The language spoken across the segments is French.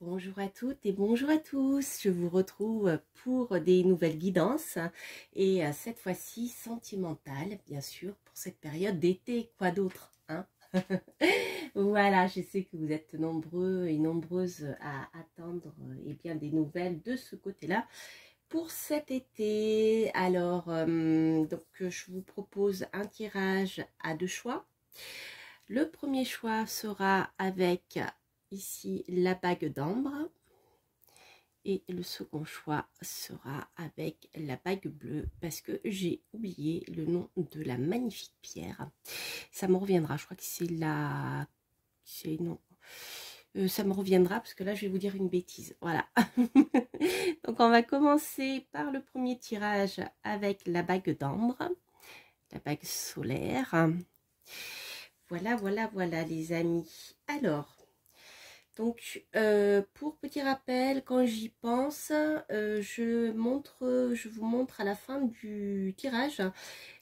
Bonjour à toutes et bonjour à tous, je vous retrouve pour des nouvelles guidances et cette fois-ci sentimentales, bien sûr, pour cette période d'été, quoi d'autre, hein. Voilà, je sais que vous êtes nombreux et nombreuses à attendre eh bien, des nouvelles de ce côté-là pour cet été. Alors, je vous propose un tirage à deux choix. Le premier choix sera avec ici la bague d'ambre et le second choix sera avec la bague bleue parce que j'ai oublié le nom de la magnifique pierre. Ça me reviendra, je crois que c'est la... non. Ça me reviendra parce que là je vais vous dire une bêtise. Voilà. Donc on va commencer par le premier tirage avec la bague d'ambre, la bague solaire. Voilà, voilà, voilà les amis. Alors, donc, pour petit rappel, quand j'y pense, je vous montre à la fin du tirage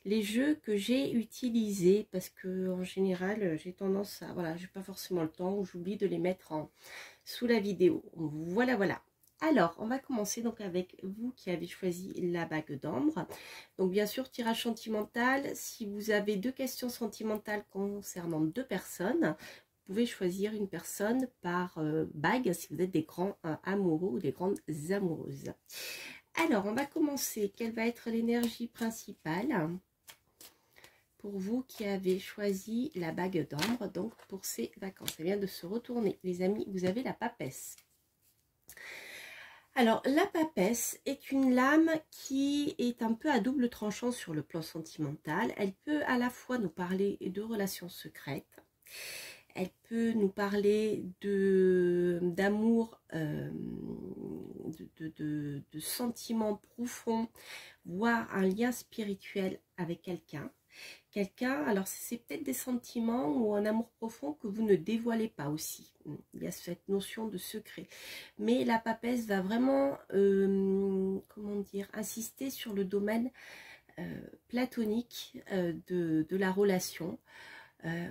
les jeux que j'ai utilisés parce que en général, j'ai tendance à, voilà, j'ai pas forcément le temps ou j'oublie de les mettre sous la vidéo. Voilà, voilà. Alors, on va commencer donc avec vous qui avez choisi la bague d'ambre. Donc, bien sûr, tirage sentimental. Si vous avez deux questions sentimentales concernant deux personnes, vous pouvez choisir une personne par bague si vous êtes des grands amoureux ou des grandes amoureuses. Alors, on va commencer. Quelle va être l'énergie principale pour vous qui avez choisi la bague d'ambre, donc pour ces vacances? Ça vient de se retourner. Les amis, vous avez la papesse. Alors, la papesse est une lame qui est un peu à double tranchant sur le plan sentimental. Elle peut à la fois nous parler de relations secrètes. Elle peut nous parler d'amour, de sentiments profonds, voire un lien spirituel avec quelqu'un. Alors c'est peut-être des sentiments ou un amour profond que vous ne dévoilez pas aussi. Il y a cette notion de secret. Mais la papesse va vraiment, comment dire, insister sur le domaine platonique de la relation.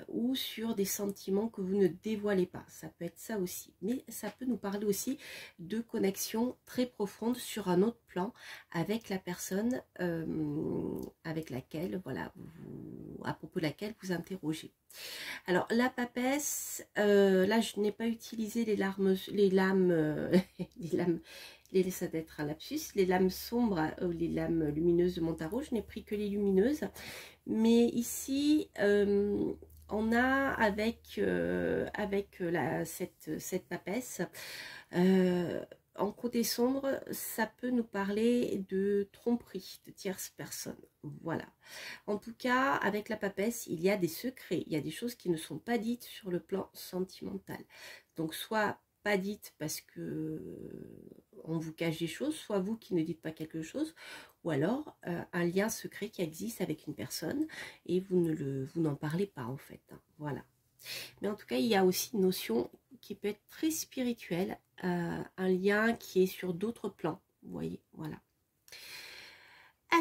Ou sur des sentiments que vous ne dévoilez pas. Ça peut être ça aussi. Mais ça peut nous parler aussi de connexion très profonde sur un autre plan avec la personne avec laquelle, voilà, à propos de laquelle vous interrogez. Alors, la papesse, là, je n'ai pas utilisé les lames, ça doit être un lapsus, les lames sombres ou les lames lumineuses de mon tarot. Je n'ai pris que les lumineuses. Mais ici, on a avec cette papesse, en côté sombre, ça peut nous parler de tromperie, de tierce personne. Voilà. En tout cas, avec la papesse, il y a des secrets, il y a des choses qui ne sont pas dites sur le plan sentimental. Donc, soit pas dites parce que on vous cache des choses, soit vous qui ne dites pas quelque chose, ou alors un lien secret qui existe avec une personne et vous n'en parlez pas en fait. Hein, voilà. Mais en tout cas, il y a aussi une notion qui peut être très spirituelle, un lien qui est sur d'autres plans. Vous voyez, voilà.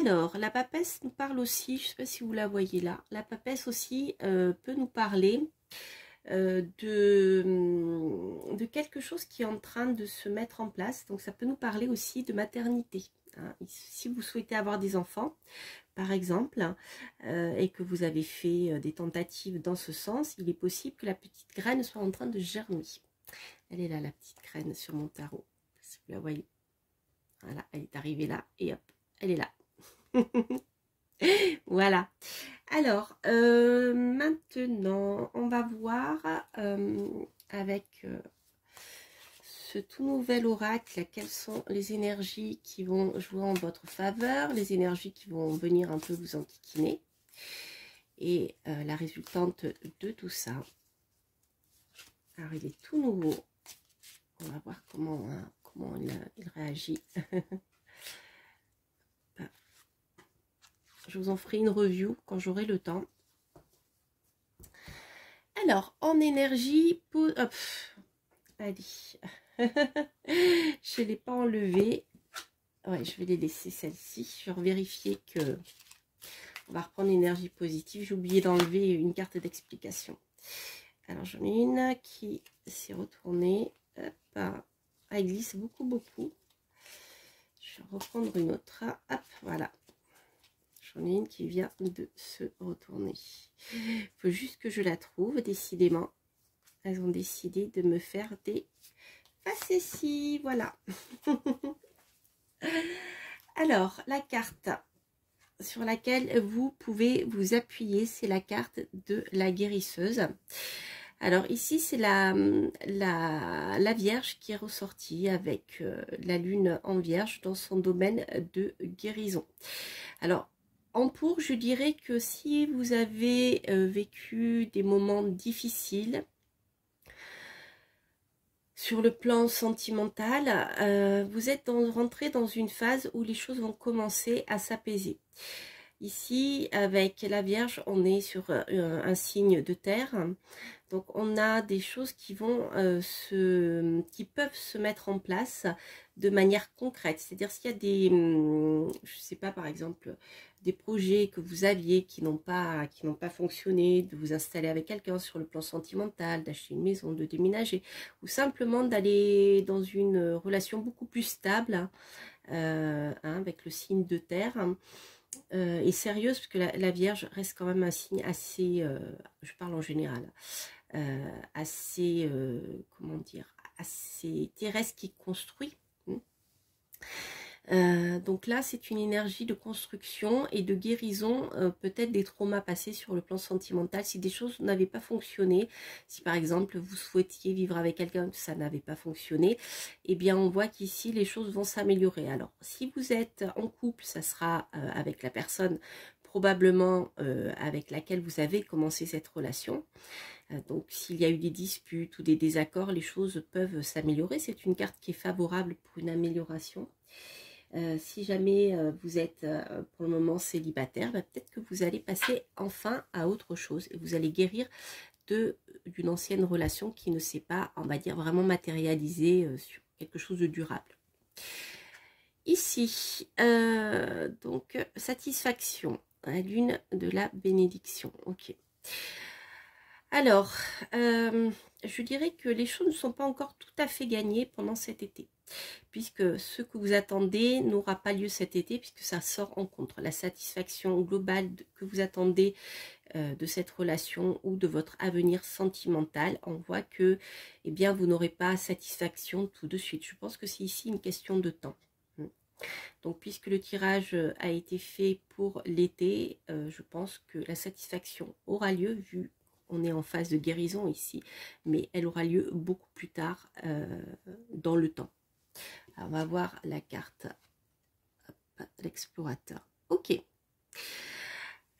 Alors, la papesse nous parle aussi, je ne sais pas si vous la voyez là, la papesse aussi peut nous parler de quelque chose qui est en train de se mettre en place. Donc, ça peut nous parler aussi de maternité. Hein. Si vous souhaitez avoir des enfants, par exemple, et que vous avez fait des tentatives dans ce sens, il est possible que la petite graine soit en train de germer. Elle est là, la petite graine sur mon tarot. Si vous la voyez. Voilà, elle est arrivée là et hop, elle est là. Voilà. Alors, maintenant, on va voir avec ce tout nouvel oracle, quelles sont les énergies qui vont jouer en votre faveur, les énergies qui vont venir un peu vous enquiquiner, et la résultante de tout ça. Alors, il est tout nouveau. On va voir comment il réagit. Je vous en ferai une review quand j'aurai le temps. Alors, en énergie, hop, allez, je ne l'ai pas enlevé. Ouais, je vais les laisser celle-ci. Je vais vérifier que on va reprendre l'énergie positive. J'ai oublié d'enlever une carte d'explication. Alors, j'en ai une qui s'est retournée. Hop, Elle glisse beaucoup, beaucoup. Je vais reprendre une autre. Hop, voilà. J'en ai une qui vient de se retourner. Il faut juste que je la trouve, décidément. Elles ont décidé de me faire des facéties. Voilà. Alors, la carte sur laquelle vous pouvez vous appuyer, c'est la carte de la guérisseuse. Alors ici, c'est la Vierge qui est ressortie avec la Lune en Vierge dans son domaine de guérison. Alors, en pour, je dirais que si vous avez vécu des moments difficiles sur le plan sentimental, vous êtes rentré dans une phase où les choses vont commencer à s'apaiser. Ici, avec la Vierge, on est sur un signe de terre. Donc, on a des choses qui vont qui peuvent se mettre en place de manière concrète. C'est-à-dire s'il y a des, je sais pas, par exemple, des projets que vous aviez qui n'ont pas fonctionné, de vous installer avec quelqu'un sur le plan sentimental, d'acheter une maison, de déménager, ou simplement d'aller dans une relation beaucoup plus stable avec le signe de terre. Et sérieuse, parce que la Vierge reste quand même un signe assez, je parle en général, assez, comment dire, assez terrestre qui construit. Donc là, c'est une énergie de construction et de guérison, peut-être des traumas passés sur le plan sentimental. Si des choses n'avaient pas fonctionné, si par exemple vous souhaitiez vivre avec quelqu'un que ça n'avait pas fonctionné, eh bien on voit qu'ici les choses vont s'améliorer. Alors si vous êtes en couple, ça sera avec la personne probablement avec laquelle vous avez commencé cette relation. Donc s'il y a eu des disputes ou des désaccords, les choses peuvent s'améliorer. C'est une carte qui est favorable pour une amélioration. Si jamais vous êtes pour le moment célibataire, peut-être que vous allez passer enfin à autre chose et vous allez guérir d'une ancienne relation qui ne s'est pas, on va dire, vraiment matérialisée sur quelque chose de durable. Ici, donc satisfaction, la lune de la bénédiction. Ok. Alors, je dirais que les choses ne sont pas encore tout à fait gagnées pendant cet été, puisque ce que vous attendez n'aura pas lieu cet été, puisque ça sort en contre. La satisfaction globale que vous attendez de cette relation ou de votre avenir sentimental, on voit que eh bien, vous n'aurez pas satisfaction tout de suite. Je pense que c'est ici une question de temps. Donc, puisque le tirage a été fait pour l'été, je pense que la satisfaction aura lieu, vu on est en phase de guérison ici, mais elle aura lieu beaucoup plus tard dans le temps. Alors, on va voir la carte, l'explorateur. Ok.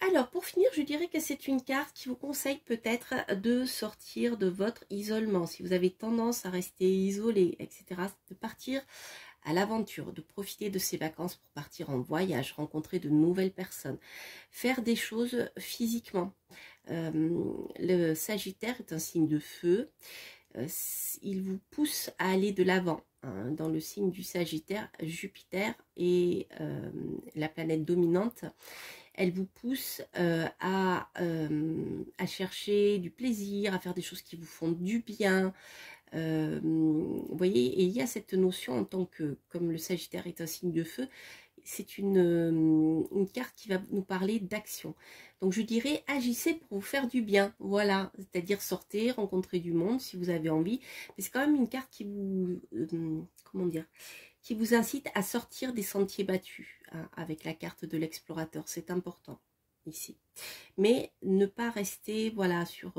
Alors, pour finir, je dirais que c'est une carte qui vous conseille peut-être de sortir de votre isolement. Si vous avez tendance à rester isolé, etc., de partir à l'aventure, de profiter de ces vacances pour partir en voyage, rencontrer de nouvelles personnes, faire des choses physiquement. Le Sagittaire est un signe de feu, il vous pousse à aller de l'avant. Dans le signe du Sagittaire, Jupiter est la planète dominante. Elle vous pousse à chercher du plaisir, à faire des choses qui vous font du bien. Vous voyez, et il y a cette notion en tant que, comme le Sagittaire est un signe de feu, c'est une carte qui va nous parler d'action. Donc je dirais, agissez pour vous faire du bien, voilà, c'est-à-dire sortez, rencontrez du monde si vous avez envie, mais c'est quand même une carte qui vous, comment dire, qui vous incite à sortir des sentiers battus, hein, avec la carte de l'explorateur, c'est important ici. Mais ne pas rester, voilà, sur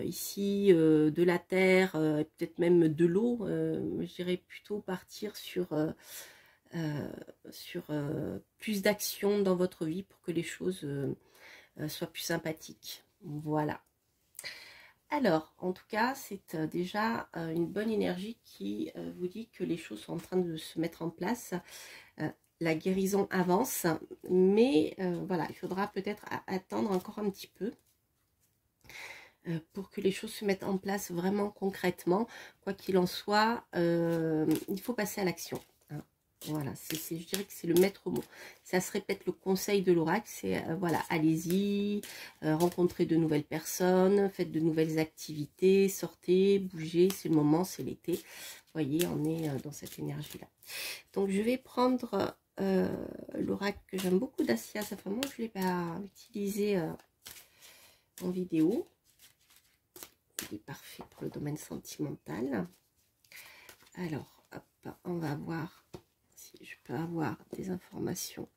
ici de la terre, peut-être même de l'eau, je dirais plutôt partir sur plus d'action dans votre vie pour que les choses soient plus sympathiques. Voilà. Alors, en tout cas, c'est déjà une bonne énergie qui vous dit que les choses sont en train de se mettre en place. La guérison avance, mais voilà, il faudra peut-être attendre encore un petit peu pour que les choses se mettent en place vraiment concrètement. Quoi qu'il en soit, il faut passer à l'action. Hein. Voilà, je dirais que c'est le maître mot. Ça se répète le conseil de l'oracle, c'est voilà, allez-y, rencontrez de nouvelles personnes, faites de nouvelles activités, sortez, bougez, c'est le moment, c'est l'été. Vous voyez, on est dans cette énergie-là. Donc je vais prendre l'oracle que j'aime beaucoup d'Assia, ça fait un moment que je ne l'ai pas utilisé en vidéo. Il est parfait pour le domaine sentimental. Alors, hop, on va voir si je peux avoir des informations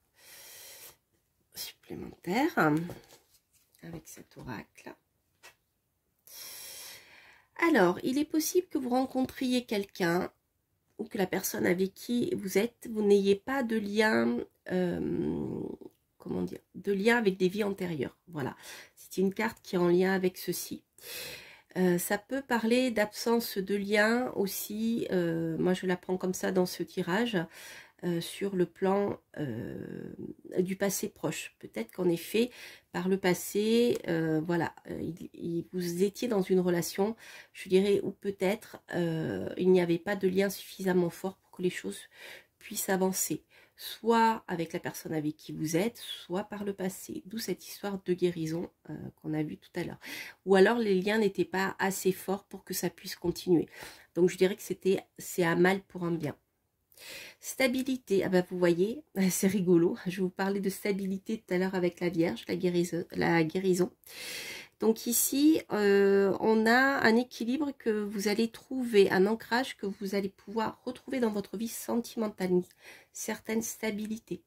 supplémentaires avec cet oracle. Alors, il est possible que vous rencontriez quelqu'un ou que la personne avec qui vous êtes, vous n'ayez pas de lien, comment dire, de lien avec des vies antérieures. Voilà, c'est une carte qui est en lien avec ceci. Ça peut parler d'absence de lien aussi, moi je la prends comme ça dans ce tirage, sur le plan du passé proche. Peut-être qu'en effet, par le passé, voilà, vous étiez dans une relation, je dirais, où peut-être il n'y avait pas de lien suffisamment fort pour que les choses puissent avancer. Soit avec la personne avec qui vous êtes, soit par le passé. D'où cette histoire de guérison qu'on a vue tout à l'heure. Ou alors les liens n'étaient pas assez forts pour que ça puisse continuer. Donc je dirais que c'est un mal pour un bien. Stabilité, ah ben vous voyez, c'est rigolo. Je vous parlais de stabilité tout à l'heure avec la Vierge, la guérison. Donc ici, on a un équilibre que vous allez trouver, un ancrage que vous allez pouvoir retrouver dans votre vie sentimentale, une certaine stabilité.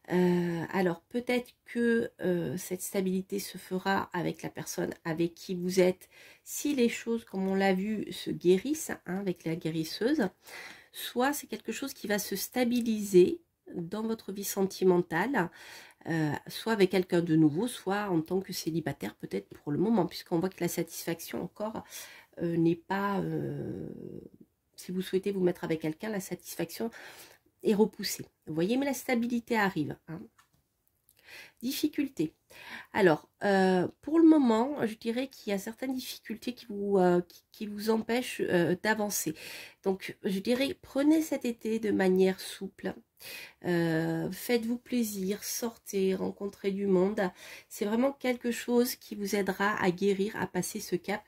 Alors peut-être que cette stabilité se fera avec la personne avec qui vous êtes, si les choses, comme on l'a vu, se guérissent avec la guérisseuse, soit c'est quelque chose qui va se stabiliser dans votre vie sentimentale, soit avec quelqu'un de nouveau, soit en tant que célibataire peut-être pour le moment, puisqu'on voit que la satisfaction encore n'est pas, si vous souhaitez vous mettre avec quelqu'un, la satisfaction est repoussée. Vous voyez, mais la stabilité arrive. Difficultés. Alors, pour le moment, je dirais qu'il y a certaines difficultés qui vous empêchent d'avancer. Donc, je dirais, prenez cet été de manière souple. Faites-vous plaisir, sortez, rencontrez du monde. C'est vraiment quelque chose qui vous aidera à guérir, à passer ce cap,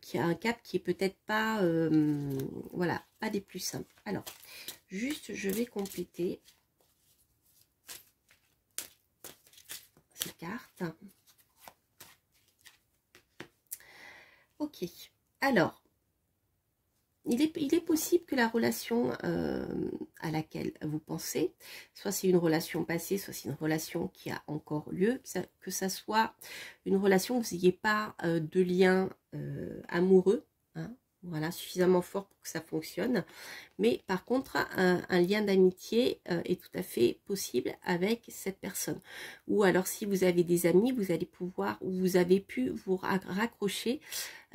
qui est un cap qui est peut-être pas, voilà, pas des plus simples. Alors, juste, je vais compléter ces cartes. Ok, alors, il est possible que la relation à laquelle vous pensez, soit c'est une relation passée, soit c'est une relation qui a encore lieu, que ça soit une relation où vous n'ayez pas de lien amoureux, hein, voilà, suffisamment fort pour que ça fonctionne. Mais par contre, un lien d'amitié est tout à fait possible avec cette personne. Ou alors si vous avez des amis, vous allez pouvoir, ou vous avez pu vous raccrocher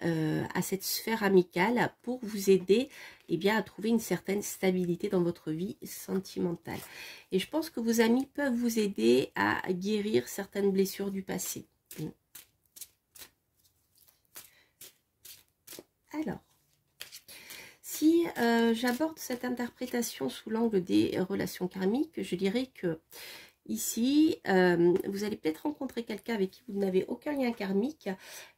à cette sphère amicale pour vous aider à trouver une certaine stabilité dans votre vie sentimentale. Et je pense que vos amis peuvent vous aider à guérir certaines blessures du passé. Alors, si j'aborde cette interprétation sous l'angle des relations karmiques, je dirais que ici, vous allez peut-être rencontrer quelqu'un avec qui vous n'avez aucun lien karmique,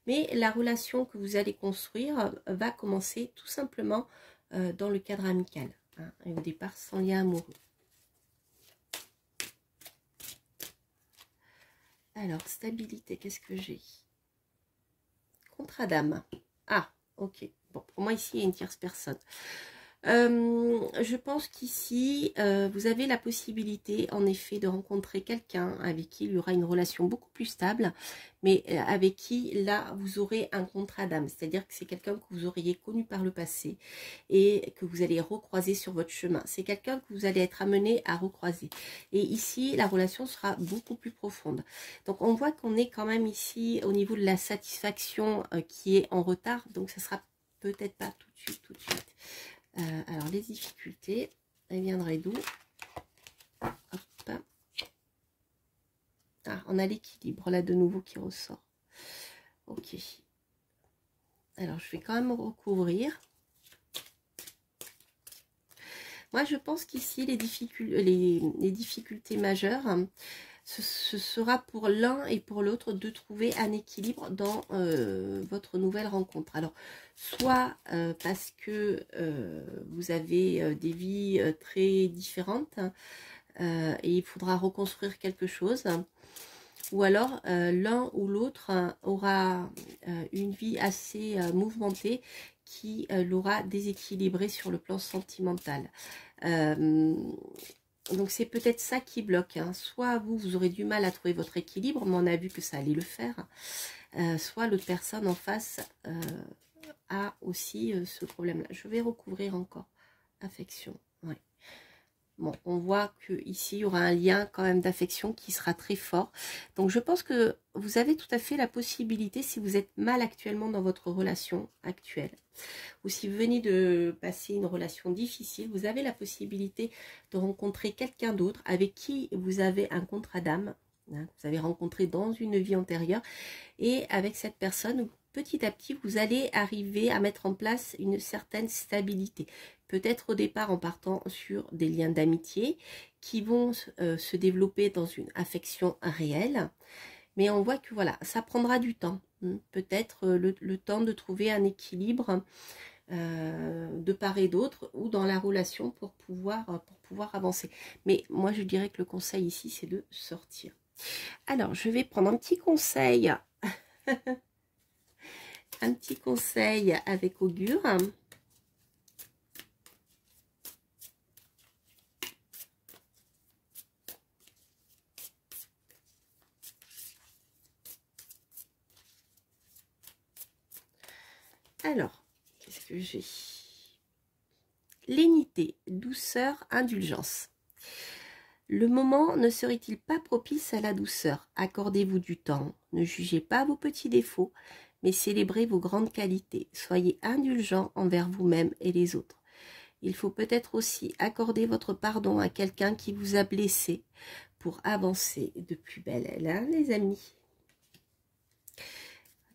mais la relation que vous allez construire va commencer tout simplement dans le cadre amical, hein, et au départ sans lien amoureux. Alors, stabilité, qu'est-ce que j'ai? Contrat d'âme. Ah, ok. Bon, pour moi ici, il y a une tierce personne. Je pense qu'ici, vous avez la possibilité, en effet, de rencontrer quelqu'un avec qui il y aura une relation beaucoup plus stable, mais avec qui, là, vous aurez un contrat d'âme. C'est-à-dire que c'est quelqu'un que vous auriez connu par le passé et que vous allez recroiser sur votre chemin. C'est quelqu'un que vous allez être amené à recroiser. Et ici, la relation sera beaucoup plus profonde. Donc, on voit qu'on est quand même ici au niveau de la satisfaction qui est en retard. Donc, ça sera peut-être pas tout de suite, alors, les difficultés, elles viendraient d'où? Hop. Ah, on a l'équilibre, là, de nouveau, qui ressort. Ok. Alors, je vais quand même recouvrir. Moi, je pense qu'ici, les difficultés majeures, ce sera pour l'un et pour l'autre de trouver un équilibre dans votre nouvelle rencontre. Alors, soit parce que vous avez des vies très différentes et il faudra reconstruire quelque chose, ou alors l'un ou l'autre aura une vie assez mouvementée qui l'aura déséquilibré sur le plan sentimental. Donc c'est peut-être ça qui bloque, hein. Soit vous aurez du mal à trouver votre équilibre, mais on a vu que ça allait le faire, soit l'autre personne en face a aussi ce problème-là. Je vais recouvrir encore affection. Ouais. Bon, on voit que ici il y aura un lien quand même d'affection qui sera très fort. Donc je pense que vous avez tout à fait la possibilité, si vous êtes mal actuellement dans votre relation actuelle, ou si vous venez de passer une relation difficile, vous avez la possibilité de rencontrer quelqu'un d'autre avec qui vous avez un contrat d'âme, hein, que vous avez rencontré dans une vie antérieure, et avec cette personne, petit à petit, vous allez arriver à mettre en place une certaine stabilité. Peut-être au départ en partant sur des liens d'amitié qui vont se développer dans une affection réelle. Mais on voit que voilà, ça prendra du temps. Peut-être le temps de trouver un équilibre de part et d'autre ou dans la relation pour pouvoir avancer. Mais moi, je dirais que le conseil ici, c'est de sortir. Alors, je vais prendre un petit conseil. Un petit conseil avec augure. Alors, qu'est-ce que j'ai? Lénité, douceur, indulgence. Le moment ne serait-il pas propice à la douceur? Accordez-vous du temps, ne jugez pas vos petits défauts, mais célébrez vos grandes qualités. Soyez indulgents envers vous-même et les autres. Il faut peut-être aussi accorder votre pardon à quelqu'un qui vous a blessé pour avancer de plus belle aile, hein, les amis.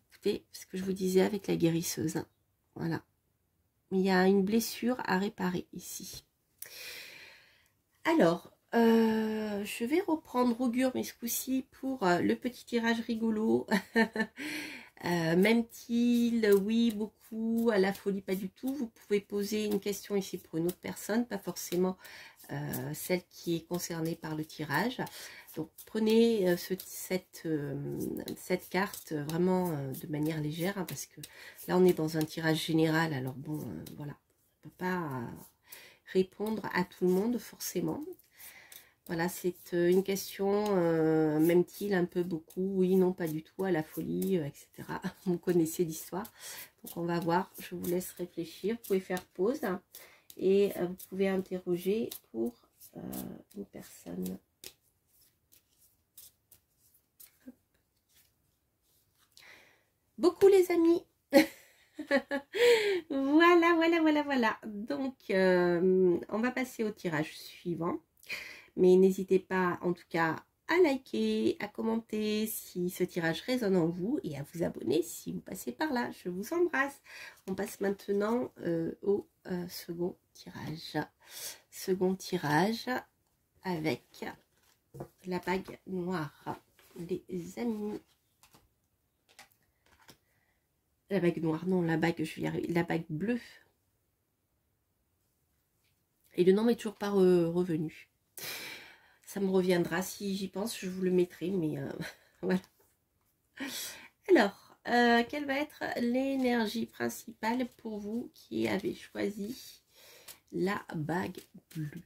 Écoutez, ce que je vous disais avec la guérisseuse, hein. Voilà. Il y a une blessure à réparer ici. Alors, je vais reprendre augure, mais ce coup-ci pour le petit tirage rigolo. M'aime-t-il? Oui, beaucoup. À la folie, pas du tout. Vous pouvez poser une question ici pour une autre personne, pas forcément celle qui est concernée par le tirage. Donc, prenez cette carte vraiment de manière légère, hein, parce que là, on est dans un tirage général. Alors, bon, voilà, on ne peut pas répondre à tout le monde, forcément. Voilà, c'est une question, m'aime-t-il un peu, beaucoup, oui, non, pas du tout, à la folie, etc. Vous connaissez l'histoire. Donc, on va voir, je vous laisse réfléchir. Vous pouvez faire pause, hein, et vous pouvez interroger pour une personne. Beaucoup, les amis. Voilà. Donc, on va passer au tirage suivant. Mais n'hésitez pas, en tout cas, à liker, à commenter si ce tirage résonne en vous et à vous abonner si vous passez par là. Je vous embrasse. On passe maintenant au second tirage. Second tirage avec la bague noire, les amis. La bague noire, non, la bague, je vais y arriver, la bague bleue. Et le nom n'est toujours pas revenu. Ça me reviendra, si j'y pense, je vous le mettrai, mais voilà. Alors, quelle va être l'énergie principale pour vous qui avez choisi la bague bleue?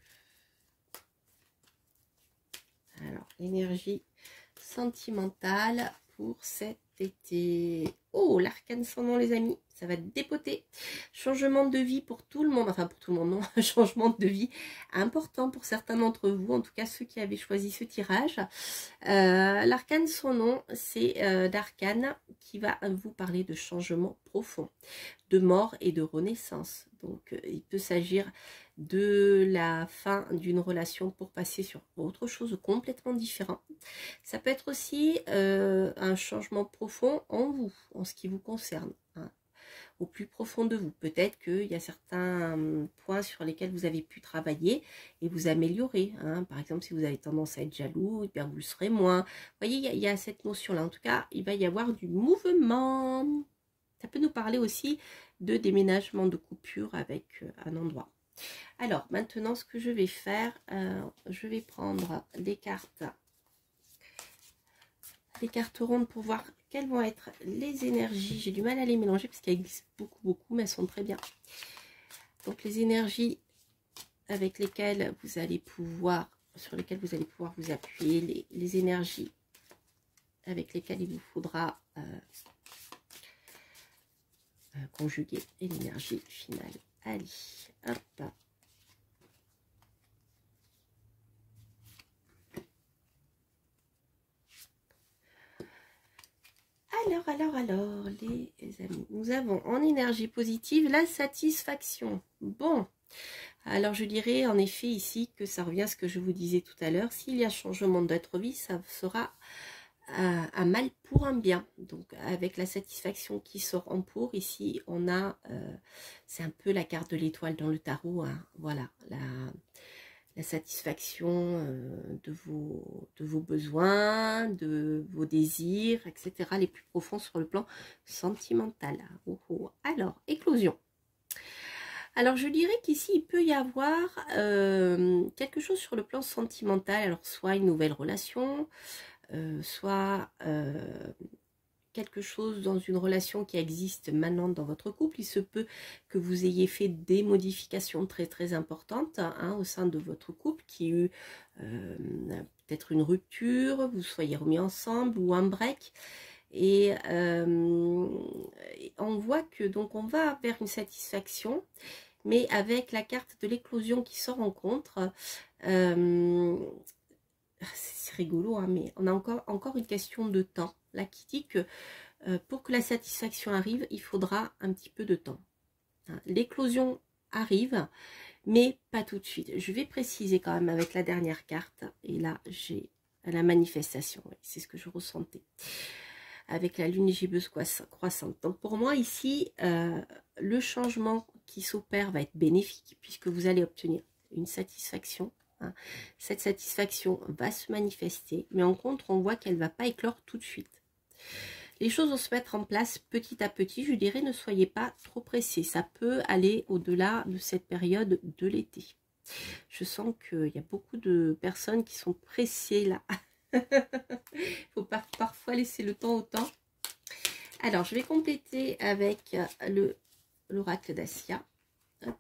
Alors, l'énergie sentimentale pour cet été. Oh, l'arcane sans nom, les amis, ça va dépoter. Changement de vie pour tout le monde, enfin pour tout le monde, non, changement de vie important pour certains d'entre vous, en tout cas ceux qui avaient choisi ce tirage. L'arcane sans nom, c'est l'arcane qui va vous parler de changement profond, de mort et de renaissance. Donc, il peut s'agir de la fin d'une relation pour passer sur autre chose complètement différent. Ça peut être aussi un changement profond en vous, en ce qui vous concerne, hein. au plus profond de vous. Peut-être qu'il y a certains points sur lesquels vous avez pu travailler et vous améliorer. Hein. Par exemple, si vous avez tendance à être jaloux, eh bien vous le serez moins. Vous voyez, il y a cette notion-là. En tout cas, il va y avoir du mouvement. Ça peut nous parler aussi de déménagement, de coupure avec un endroit. Alors, maintenant, ce que je vais faire, je vais prendre des cartes rondes pour voir quelles vont être les énergies. J'ai du mal à les mélanger parce qu'elles glissent beaucoup, mais elles sont très bien. Donc, les énergies avec lesquelles vous allez pouvoir, sur lesquelles vous allez pouvoir vous appuyer, les énergies avec lesquelles il vous faudra conjuguer et l'énergie finale. Allez, hop. Alors, les amis, nous avons en énergie positive la satisfaction. Bon, alors je dirais en effet ici que ça revient à ce que je vous disais tout à l'heure. S'il y a changement d'être vie, ça sera un mal pour un bien. Donc avec la satisfaction qui sort en pour, ici on a, c'est un peu la carte de l'étoile dans le tarot. Hein, voilà, la satisfaction de vos besoins, de vos désirs, etc. les plus profonds sur le plan sentimental. Oh, oh. Alors, éclosion. Alors, je dirais qu'ici, il peut y avoir quelque chose sur le plan sentimental. Alors, soit une nouvelle relation, soit quelque chose dans une relation qui existe maintenant dans votre couple. Il se peut que vous ayez fait des modifications très importantes hein, au sein de votre couple, qui ait eu peut-être une rupture, vous soyez remis ensemble ou un break. Et on voit que donc on va vers une satisfaction, mais avec la carte de l'éclosion qui se rencontre, c'est rigolo, hein, mais on a encore une question de temps là qui dit que pour que la satisfaction arrive, il faudra un petit peu de temps. Hein. L'éclosion arrive, mais pas tout de suite. Je vais préciser quand même avec la dernière carte, et là j'ai la manifestation, oui, c'est ce que je ressentais. Avec la lune gibbeuse croissante. Donc pour moi ici, le changement qui s'opère va être bénéfique puisque vous allez obtenir une satisfaction. Hein. Cette satisfaction va se manifester, mais en contre, on voit qu'elle ne va pas éclore tout de suite. Les choses vont se mettre en place petit à petit. Je dirais, ne soyez pas trop pressés. Ça peut aller au-delà de cette période de l'été. Je sens qu'il y a beaucoup de personnes qui sont pressées là. Il faut parfois laisser le temps au temps. Alors, je vais compléter avec l'oracle d'Assia. Ça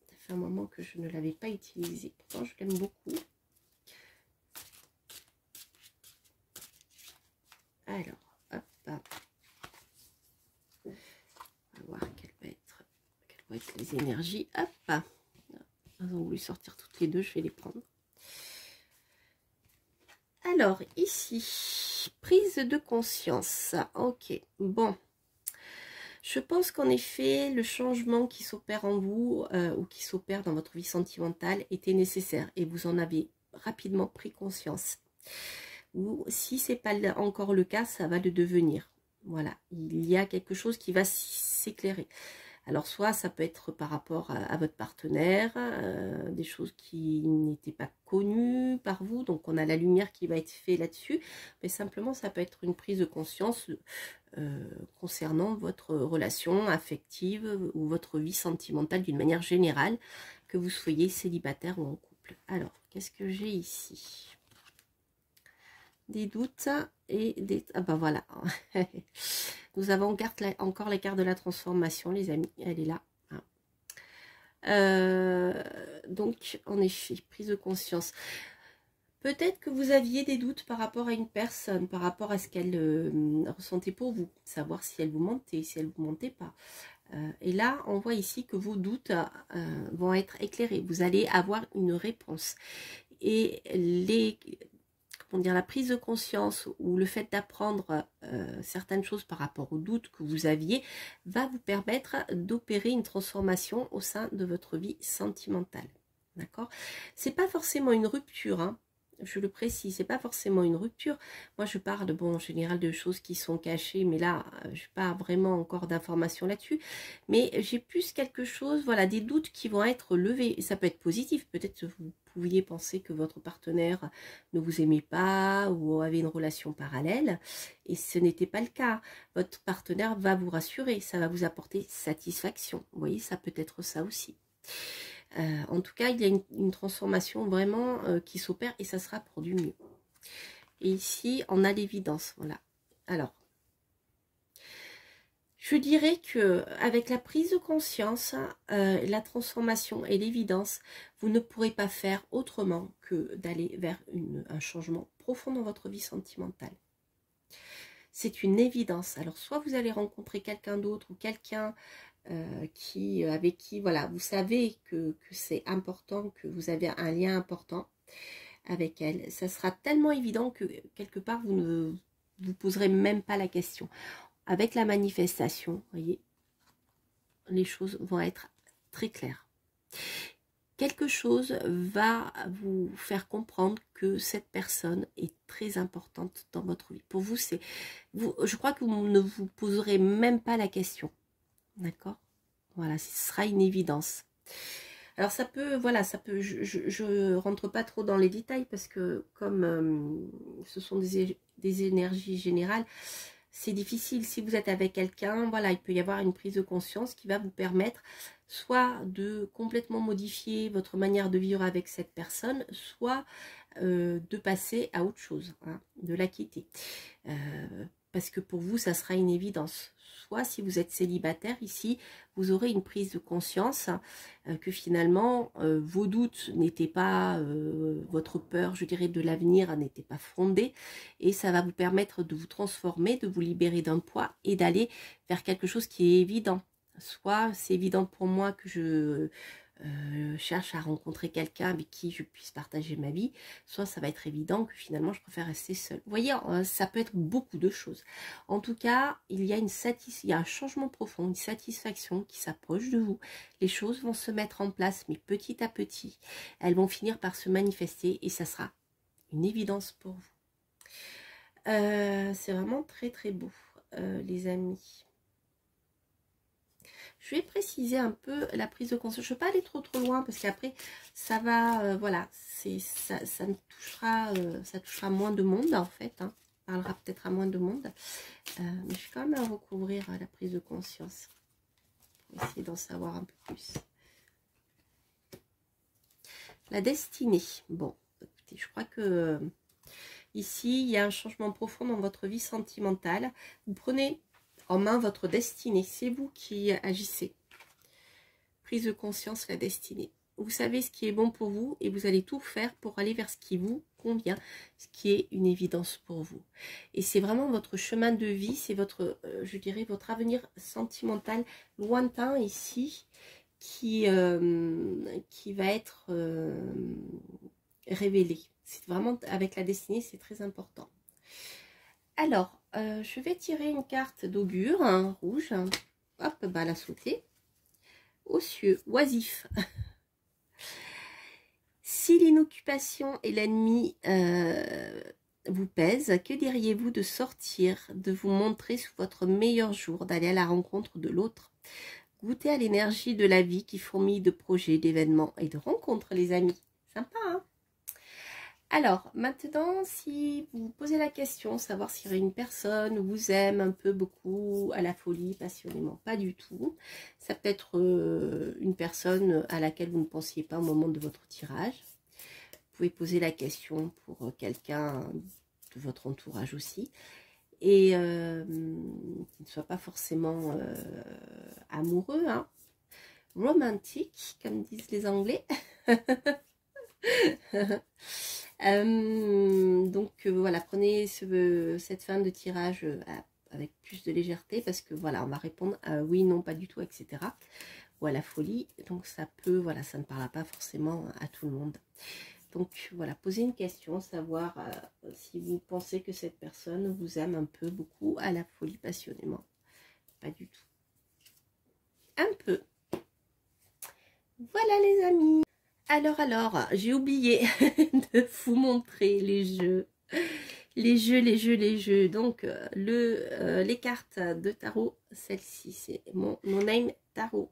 fait un moment que je ne l'avais pas utilisé. Pourtant, je l'aime beaucoup. Alors, hop. On va voir quelles vont être les énergies. Hop. Elles ont voulu sortir toutes les deux, je vais les prendre. Alors, ici, prise de conscience. Ok, bon. Je pense qu'en effet, le changement qui s'opère en vous ou qui s'opère dans votre vie sentimentale était nécessaire et vous en avez rapidement pris conscience. Ou si ce n'est pas encore le cas, ça va le devenir. Voilà, il y a quelque chose qui va s'éclairer. Alors soit ça peut être par rapport à votre partenaire, des choses qui n'étaient pas connues par vous, donc on a la lumière qui va être faite là-dessus, mais simplement ça peut être une prise de conscience concernant votre relation affective ou votre vie sentimentale d'une manière générale, que vous soyez célibataire ou en couple. Alors, qu'est-ce que j'ai ici ? Des doutes et des... Ah ben voilà. Nous avons encore la carte de la transformation, les amis. Elle est là. Donc, en effet, prise de conscience. Peut-être que vous aviez des doutes par rapport à une personne, par rapport à ce qu'elle ressentait pour vous. Savoir si elle vous mentait, si elle ne vous mentait pas. Et là, on voit ici que vos doutes vont être éclairés. Vous allez avoir une réponse. Et la prise de conscience ou le fait d'apprendre certaines choses par rapport aux doutes que vous aviez va vous permettre d'opérer une transformation au sein de votre vie sentimentale. D'accord ? C'est pas forcément une rupture, hein. je le précise, c'est pas forcément une rupture. Moi, je parle, bon, en général, de choses qui sont cachées, mais là, je n'ai pas vraiment encore d'informations là-dessus. Mais j'ai plus quelque chose, voilà, des doutes qui vont être levés. Et ça peut être positif. Peut-être que vous pouviez penser que votre partenaire ne vous aimait pas ou avait une relation parallèle. Et ce n'était pas le cas. Votre partenaire va vous rassurer. Ça va vous apporter satisfaction. Vous voyez, ça peut être ça aussi. En tout cas, il y a une transformation vraiment qui s'opère et ça sera pour du mieux. Et ici, on a l'évidence. Voilà. Alors, je dirais que avec la prise de conscience, la transformation et l'évidence, vous ne pourrez pas faire autrement que d'aller vers un changement profond dans votre vie sentimentale. C'est une évidence. Alors, soit vous allez rencontrer quelqu'un d'autre ou quelqu'un avec qui, voilà, vous savez que c'est important, que vous avez un lien important avec elle. Ça sera tellement évident que quelque part, vous ne vous poserez même pas la question. Avec la manifestation, vous voyez, les choses vont être très claires. Quelque chose va vous faire comprendre que cette personne est très importante dans votre vie. Pour vous, je crois que vous ne vous poserez même pas la question. D'accord ? Voilà, ce sera une évidence. Alors ça peut, voilà, ça peut, je rentre pas trop dans les détails parce que comme ce sont des énergies générales, c'est difficile. Si vous êtes avec quelqu'un, voilà, il peut y avoir une prise de conscience qui va vous permettre soit de complètement modifier votre manière de vivre avec cette personne, soit de passer à autre chose, hein, de la quitter. Parce que pour vous, ça sera une évidence. Soit si vous êtes célibataire ici, vous aurez une prise de conscience que finalement vos doutes n'étaient pas, votre peur, je dirais, de l'avenir n'était pas fondée, et ça va vous permettre de vous transformer, de vous libérer d'un poids et d'aller vers quelque chose qui est évident. Soit c'est évident pour moi que je cherche à rencontrer quelqu'un avec qui je puisse partager ma vie, soit ça va être évident que finalement je préfère rester seule. Vous voyez, ça peut être beaucoup de choses. En tout cas, il y a un changement profond, une satisfaction qui s'approche de vous. Les choses vont se mettre en place, mais petit à petit, elles vont finir par se manifester et ça sera une évidence pour vous. C'est vraiment très très beau, les amis. Je vais préciser un peu la prise de conscience. Je ne vais pas aller trop loin parce qu'après, ça va, voilà, ça touchera moins de monde en fait. Hein. Ça parlera peut-être à moins de monde. Mais je vais quand même recouvrir la prise de conscience pour essayer d'en savoir un peu plus. La destinée. Bon, écoutez, je crois que ici, il y a un changement profond dans votre vie sentimentale. Vous prenez en main votre destinée. C'est vous qui agissez. Prise de conscience, la destinée. Vous savez ce qui est bon pour vous et vous allez tout faire pour aller vers ce qui vous convient, ce qui est une évidence pour vous. Et c'est vraiment votre chemin de vie, c'est votre, je dirais, votre avenir sentimental lointain ici qui va être révélé. C'est vraiment, avec la destinée, c'est très important. Alors, je vais tirer une carte d'augure, hein, rouge. Hop, bah la sauter. Aux cieux, oisif. Si l'inoccupation et l'ennemi vous pèsent, que diriez-vous de sortir, de vous montrer sous votre meilleur jour, d'aller à la rencontre de l'autre, goûter à l'énergie de la vie qui fourmille de projets, d'événements et de rencontres, les amis. Sympa, hein? Alors, maintenant, si vous vous posez la question, savoir s'il y aurait une personne vous aime un peu, beaucoup, à la folie, passionnément, pas du tout. Ça peut être une personne à laquelle vous ne pensiez pas au moment de votre tirage. Vous pouvez poser la question pour quelqu'un de votre entourage aussi. Et qui ne soit pas forcément amoureux, hein. Romantique, comme disent les Anglais. Donc voilà, prenez cette fin de tirage avec plus de légèreté parce que voilà, on va répondre à oui, non, pas du tout, etc. ou à la folie. Donc ça peut, voilà, ça ne parlera pas forcément à tout le monde. Donc voilà, posez une question, savoir si vous pensez que cette personne vous aime un peu, beaucoup, à la folie, passionnément. Pas du tout. Un peu. Voilà les amis. Alors, j'ai oublié de vous montrer les jeux. Les jeux. Donc, les cartes de tarot, celle-ci, c'est mon name tarot.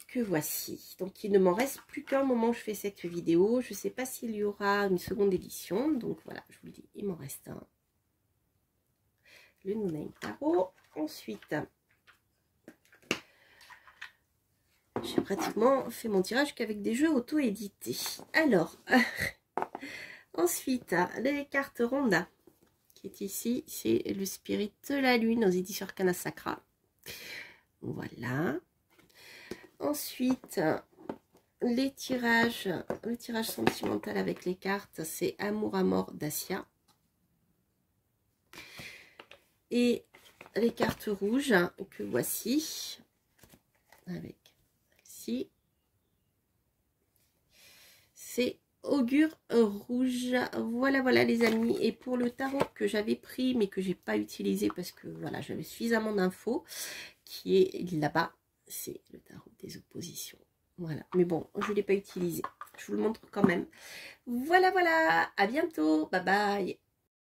Que voici. Donc, il ne m'en reste plus qu'un moment où je fais cette vidéo. Je ne sais pas s'il y aura une seconde édition. Donc, voilà, je vous le dis, il m'en reste un. Le No Name Tarot. Ensuite, j'ai pratiquement fait mon tirage qu'avec des jeux auto-édités. Alors, ensuite, les cartes Ronda, qui est ici, c'est le Spirit de la Lune aux éditions Arcana Sacra. Voilà. Ensuite, le tirage sentimental avec les cartes, c'est Amour à mort d'Asia. Et les cartes rouges que voici, avec celle-ci, c'est Augure rouge. Voilà les amis. Et pour le tarot que j'avais pris mais que j'ai pas utilisé parce que voilà, j'avais suffisamment d'infos, qui est là-bas, c'est le tarot des oppositions. Voilà, mais bon, je ne l'ai pas utilisé. Je vous le montre quand même. Voilà, à bientôt. Bye bye.